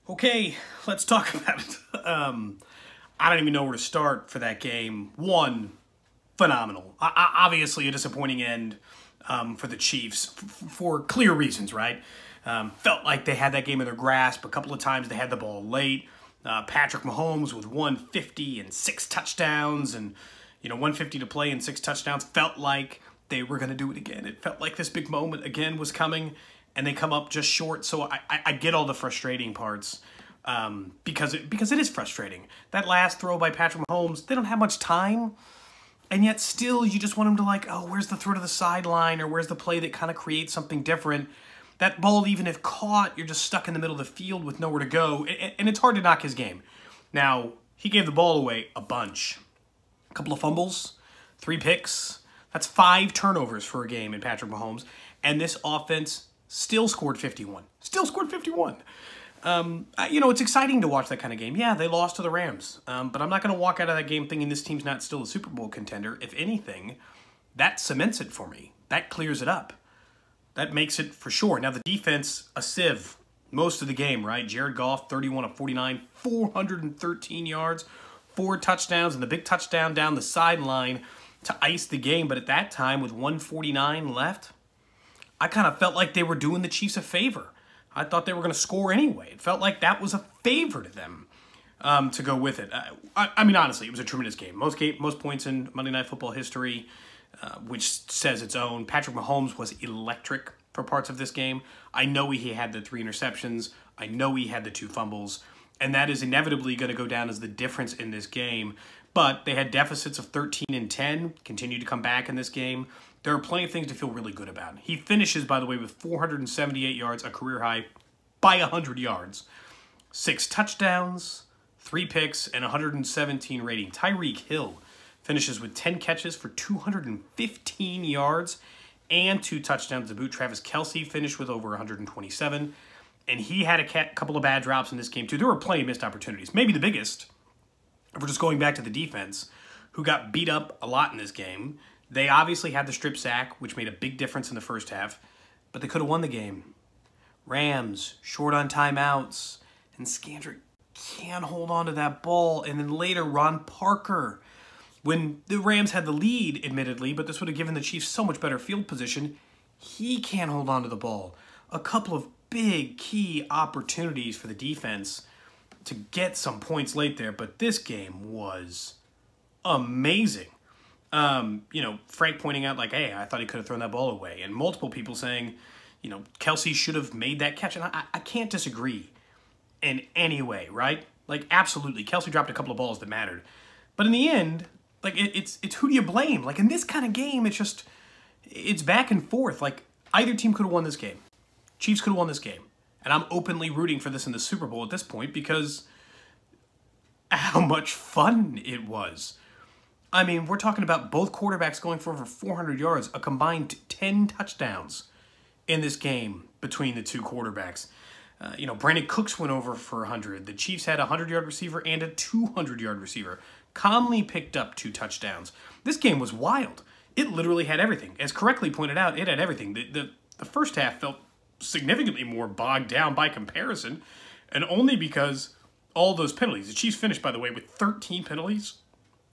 Okay, let's talk about it. I don't even know where to start for that game. One, phenomenal. Obviously, a disappointing end for the Chiefs for clear reasons, right? Felt like they had that game in their grasp. A couple of times they had the ball late. Patrick Mahomes with 150 and 6 touchdowns, and 150 to play and 6 touchdowns. Felt like they were going to do it again. It felt like this big moment again was coming, and they come up just short. So I get all the frustrating parts because it is frustrating. That last throw by Patrick Mahomes, they don't have much time, and yet still you just want them to where's the throw to the sideline, or where's the play that kind of creates something different. That ball, even if caught, you're just stuck in the middle of the field with nowhere to go, and it's hard to knock his game. Now, he gave the ball away a bunch. A couple of fumbles, 3 picks. That's 5 turnovers for a game in Patrick Mahomes, and this offense still scored 51. Still scored 51. It's exciting to watch that kind of game. Yeah, they lost to the Rams, but I'm not going to walk out of that game thinking this team's not still a Super Bowl contender. If anything, that cements it for me. That clears it up. That makes it for sure. Now, the defense, a sieve most of the game, right? Jared Goff, 31 of 49, 413 yards, 4 touchdowns, and the big touchdown down the sideline to ice the game. But at that time, with 1:49 left, I kind of felt like they were doing the Chiefs a favor. I thought they were going to score anyway. It felt like that was a favor to them to go with it. I mean, honestly, it was a tremendous game. Most points in Monday Night Football history, which says its own. Patrick Mahomes was electric for parts of this game. I know he had the 3 interceptions. I know he had the 2 fumbles. And that is inevitably going to go down as the difference in this game. But they had deficits of 13 and 10, continued to come back in this game. There are plenty of things to feel really good about. He finishes, by the way, with 478 yards, a career high, by 100 yards. 6 touchdowns, 3 picks, and 117 rating. Tyreek Hill finishes with 10 catches for 215 yards and 2 touchdowns to boot. Travis Kelce finished with over 127, and he had a couple of bad drops in this game, too. There were plenty of missed opportunities. Maybe the biggest, if we're just going back to the defense, who got beat up a lot in this game. They obviously had the strip sack, which made a big difference in the first half, but they could have won the game. Rams, short on timeouts, and Scandrick can't hold on to that ball. And then later, Ron Parker, when the Rams had the lead, admittedly, but this would have given the Chiefs so much better field position, he can't hold on to the ball. A couple of big key opportunities for the defense to get some points late there, but this game was amazing. Frank pointing out, hey, I thought he could have thrown that ball away. And multiple people saying, Kelce should have made that catch. And I can't disagree in any way, right? Absolutely. Kelce dropped a couple of balls that mattered. But in the end, it's who do you blame? In this kind of game, it's back and forth. Either team could have won this game. Chiefs could have won this game. And I'm openly rooting for this in the Super Bowl at this point because how much fun it was. I mean, we're talking about both quarterbacks going for over 400 yards, a combined 10 touchdowns in this game between the 2 quarterbacks. Brandon Cooks went over for 100. The Chiefs had a 100-yard receiver and a 200-yard receiver. Conley picked up 2 touchdowns. This game was wild. It literally had everything. As correctly pointed out, it had everything. The first half felt significantly more bogged down by comparison, and only because all those penalties. The Chiefs finished, by the way, with 13 penalties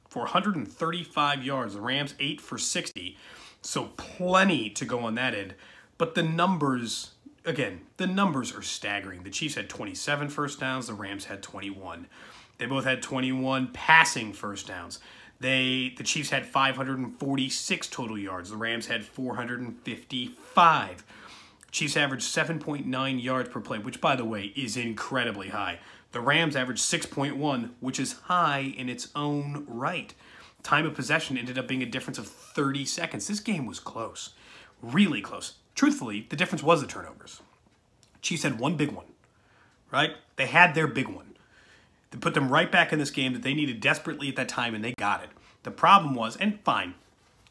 for 135 yards. The Rams 8 for 60. So plenty to go on that end. But the numbers, again, the numbers are staggering. The Chiefs had 27 first downs. The Rams had 21. They both had 21 passing first downs. The Chiefs had 546 total yards. The Rams had 455. Chiefs averaged 7.9 yards per play, which, by the way, is incredibly high. The Rams averaged 6.1, which is high in its own right. Time of possession ended up being a difference of 30 seconds. This game was close, really close. Truthfully, the difference was the turnovers. Chiefs had one big one, right? They had their big one. They put them right back in this game that they needed desperately at that time, and they got it. The problem was, and fine,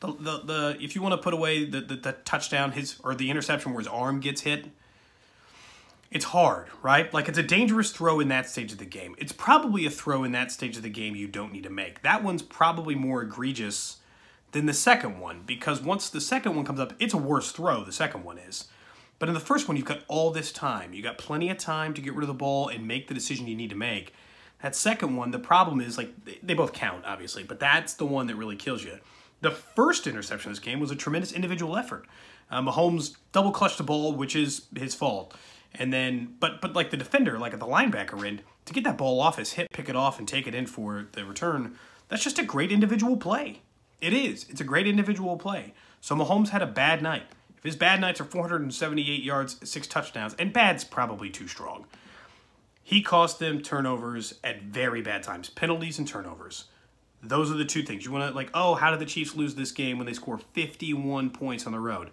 if you want to put away the touchdown, or the interception where his arm gets hit, it's hard, right? It's a dangerous throw in that stage of the game. It's probably a throw in that stage of the game you don't need to make. That one's probably more egregious than the second one, because once the second one comes up, it's a worse throw, the second one is. But in the first one, you've got all this time. You got plenty of time to get rid of the ball and make the decision you need to make. That second one, the problem is, like, they both count, obviously, but that's the one that really kills you. The first interception of this game was a tremendous individual effort. Mahomes double clutched the ball, which is his fault. And then, but like the defender, like at the linebacker end, to get that ball off his hip, pick it off, and take it in for the return, that's just a great individual play. It is. It's a great individual play. So Mahomes had a bad night. If his bad nights are 478 yards, 6 touchdowns, and bad's probably too strong, he cost them turnovers at very bad times. Penalties and turnovers. Those are the two things. You want to, like, oh, how did the Chiefs lose this game when they score 51 points on the road?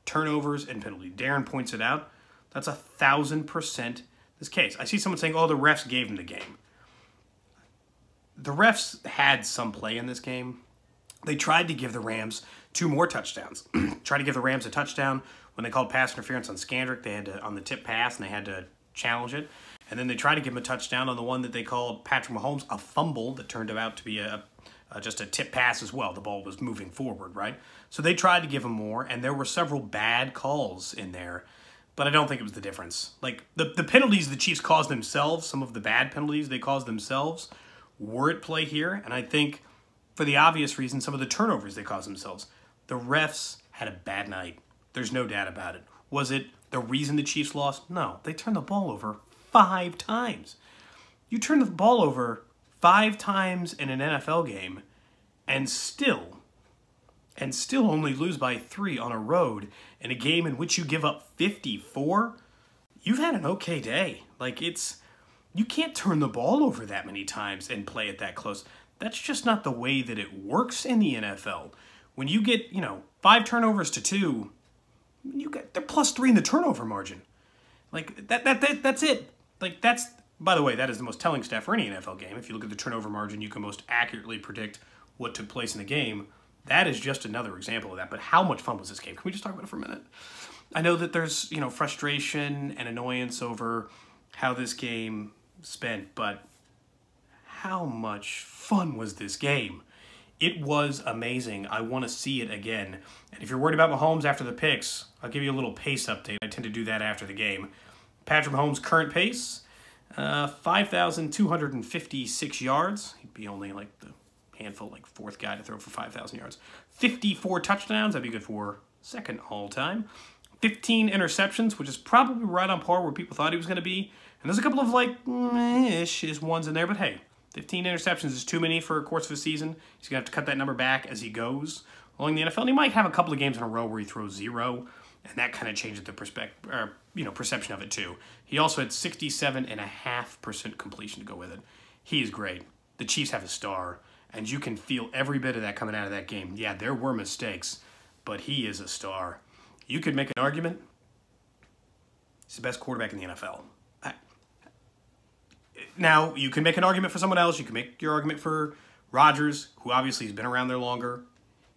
Turnovers and penalty. Darren points it out. That's 1,000% this case. I see someone saying, oh, the refs gave him the game. The refs had some play in this game. They tried to give the Rams 2 more touchdowns. Tried to give the Rams a touchdown when they called pass interference on Scandrick. They had to, on the tip pass, and they had to challenge it. And then they tried to give him a touchdown on the one that they called Patrick Mahomes a fumble that turned out to be just a tip pass as well. The ball was moving forward, right? So they tried to give him more, and there were several bad calls in there. But I don't think it was the difference. Like, the penalties the Chiefs caused themselves, some of the bad penalties they caused themselves, were at play here. And I think, for the obvious reason, some of the turnovers they caused themselves. The refs had a bad night. There's no doubt about it. Was it the reason the Chiefs lost? No. They turned the ball over 5 times. You turn the ball over 5 times in an NFL game and still only lose by 3 on a road in a game in which you give up 54, you've had an okay day. Like, you can't turn the ball over that many times and play it that close. That's just not the way that it works in the NFL. When you get, 5 turnovers to 2, they're +3 in the turnover margin. Like, that's it. Like, by the way, that is the most telling stat for any NFL game. If you look at the turnover margin, you can most accurately predict what took place in the game. That is just another example of that. But how much fun was this game? Can we just talk about it for a minute? I know that there's, frustration and annoyance over how this game spent, but how much fun was this game? It was amazing. I want to see it again. And if you're worried about Mahomes after the picks, I'll give you a little pace update. I tend to do that after the game. Patrick Mahomes' current pace, 5,256 yards. He'd be only like the handful, like 4th guy to throw for 5,000 yards. 54 touchdowns. That'd be good for 2nd all-time. 15 interceptions, which is probably right on par where people thought he was going to be. And there's a couple of, like, ish ones in there, but hey, 15 interceptions is too many for a course of a season. He's going to have to cut that number back as he goes along the NFL. And he might have a couple of games in a row where he throws 0, and that kind of changes the perception of it too. He also had 67.5% completion to go with it. He is great. The Chiefs have a star, and you can feel every bit of that coming out of that game. Yeah, there were mistakes, but he is a star. You could make an argument. He's the best quarterback in the NFL. Now, you can make an argument for someone else. You can make your argument for Rodgers, who obviously has been around there longer.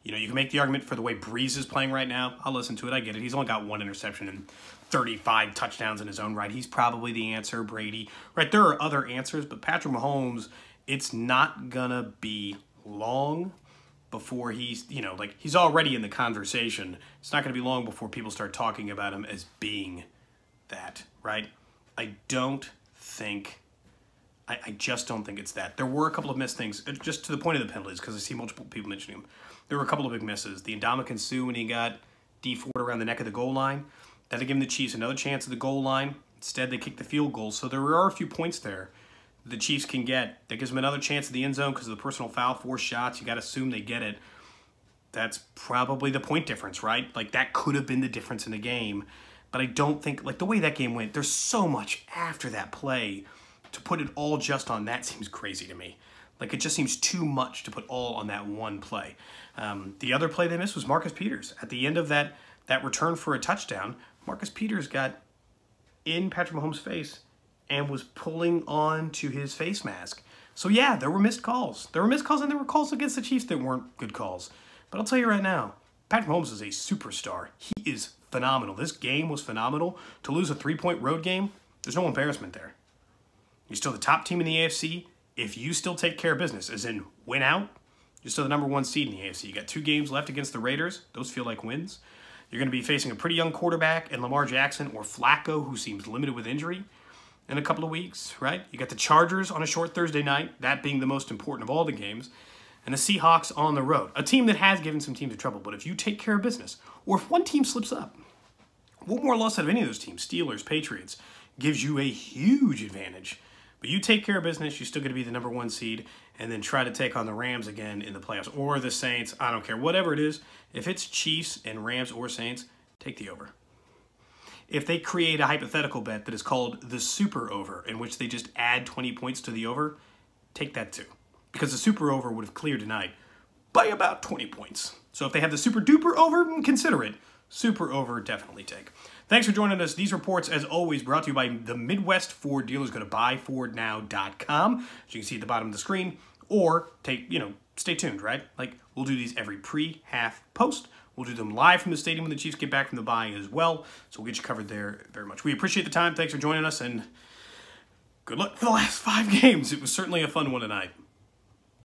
You can make the argument for the way Breeze is playing right now. I'll listen to it. I get it. He's only got 1 interception and 35 touchdowns in his own right. He's probably the answer, Brady. Right, there are other answers, but Patrick Mahomes, it's not going to be long before he's, he's already in the conversation. It's not going to be long before people start talking about him as being that, right? I just don't think it's that. There were a couple of missed things, just to the point of the penalties, because I see multiple people mentioning them. There were a couple of big misses. The Ndamukong Suh, when he got D Ford around the neck of the goal line, that'd give the Chiefs another chance at the goal line. Instead, they kicked the field goal. So there are a few points there the Chiefs can get. That gives them another chance at the end zone because of the personal foul, 4 shots. You got to assume they get it. That's probably the point difference, right? Like, that could have been the difference in the game. But I don't think, like, the way that game went, there's so much after that play. To put it all just on that seems crazy to me. Like, it just seems too much to put all on that one play. The other play they missed was Marcus Peters. At the end of that return for a touchdown, Marcus Peters got in Patrick Mahomes' face and was pulling on to his face mask. So, yeah, there were missed calls. There were missed calls, and there were calls against the Chiefs that weren't good calls. But I'll tell you right now, Patrick Mahomes is a superstar. He is phenomenal. This game was phenomenal. To lose a 3-point road game, there's no embarrassment there. You're still the top team in the AFC. If you still take care of business, as in win out, you're still the #1 seed in the AFC. You got 2 games left against the Raiders. Those feel like wins. You're going to be facing a pretty young quarterback in Lamar Jackson or Flacco, who seems limited with injury in a couple of weeks, right? You got the Chargers on a short Thursday night, that being the most important of all the games, and the Seahawks on the road, a team that has given some teams trouble. But if you take care of business, or if one team slips up, one more loss out of any of those teams, Steelers, Patriots, gives you a huge advantage. But you take care of business, you're still going to be the number 1 seed, and then try to take on the Rams again in the playoffs, or the Saints. I don't care. Whatever it is, if it's Chiefs and Rams or Saints, take the over. If they create a hypothetical bet that is called the super over, in which they just add 20 points to the over, take that too. Because the super over would have cleared tonight by about 20 points. So if they have the super duper over, consider it. Super over, definitely take. Thanks for joining us. These reports, as always, brought to you by the Midwest Ford dealers. Go to buyfordnow.com, as you can see at the bottom of the screen, or stay tuned, right? Like, we'll do these every pre, half, post. We'll do them live from the stadium when the Chiefs get back from the bye as well. So we'll get you covered there very much. We appreciate the time. Thanks for joining us, and good luck for the last 5 games. It was certainly a fun one tonight.